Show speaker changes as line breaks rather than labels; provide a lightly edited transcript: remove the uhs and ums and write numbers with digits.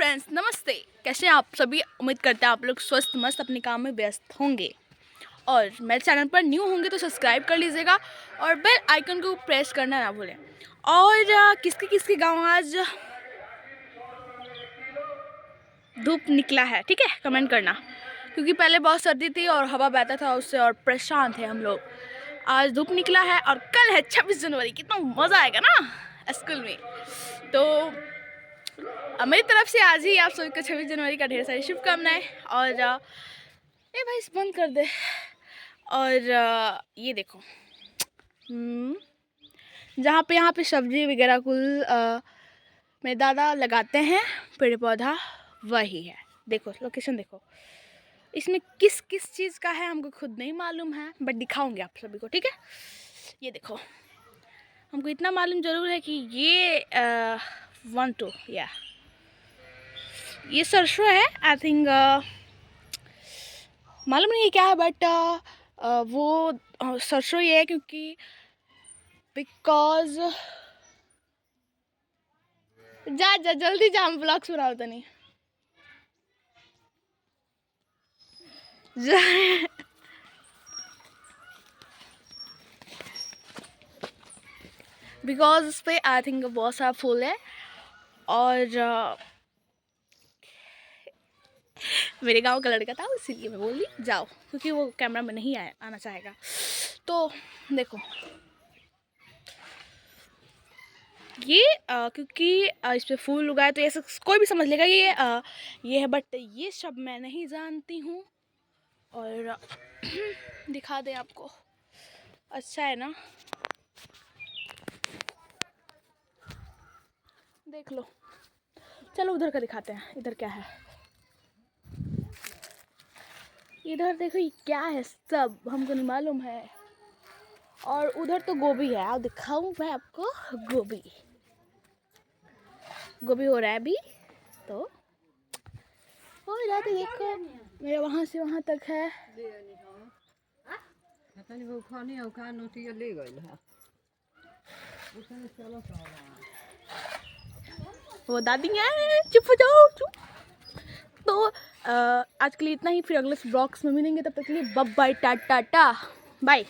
Friends, नमस्ते। कैसे हैं आप सभी? उम्मीद करते हैं आप लोग स्वस्थ मस्त अपने काम में व्यस्त होंगे। और मेरे चैनल पर न्यू होंगे तो सब्सक्राइब कर लीजिएगा और बेल आइकन को प्रेस करना ना भूलें। और किसके किसके गांव आज धूप निकला है, ठीक है, कमेंट करना, क्योंकि पहले बहुत सर्दी थी और हवा बहता था उससे और परेशान थे हम लोग। आज धूप निकला है और कल है 26 जनवरी। कितना मज़ा आएगा ना स्कूल में। तो मेरी तरफ से आज ही आप सभी को 26 जनवरी का ढेर सारी शुभकामनाएं। और ए भाई इसे बंद कर दे। और ये देखो, यहाँ पे सब्जी वगैरह कुल मेरे दादा लगाते हैं, पेड़ पौधा वही है। देखो लोकेशन देखो, इसमें किस किस चीज़ का है हमको खुद नहीं मालूम है, बट दिखाऊंगे आप सभी को, ठीक है। ये देखो, हमको इतना मालूम ज़रूर है कि ये 1-2 या ये सरसों है। आई थिंक मालूम नहीं है क्या है, बट वो सरसों ये है क्योंकि बिकॉज जा जा जल्दी जा, हम ब्लॉग सुनाओ तो नहीं बिकॉज उस पर आई थिंक बहुत सारा फूल है। और मेरे गांव का लड़का था इसीलिए मैं बोली जाओ, क्योंकि वो कैमरा में नहीं आना चाहेगा। तो देखो ये क्योंकि इस पे फूल उगाए तो ऐसे कोई भी समझ लेगा ये है, बट ये सब मैं नहीं जानती हूँ। और दिखा दें आपको, अच्छा है ना, देख लो। चलो उधर का दिखाते हैं, इधर क्या है। इधर देखो ये क्या है, सब हमको नहीं मालूम है। और उधर तो गोभी है, आप दिखाऊं मैं आपको। गोभी हो रहा है अभी, तो हो जाते। देखो मेरा वहाँ से वहाँ तक है। वो दादी है, चुप हो जाओ चुप। तो आज के लिए इतना ही, फिर अगले ब्लॉग्स में मिलेंगे, तब तक के लिए बाय टाटा बाय।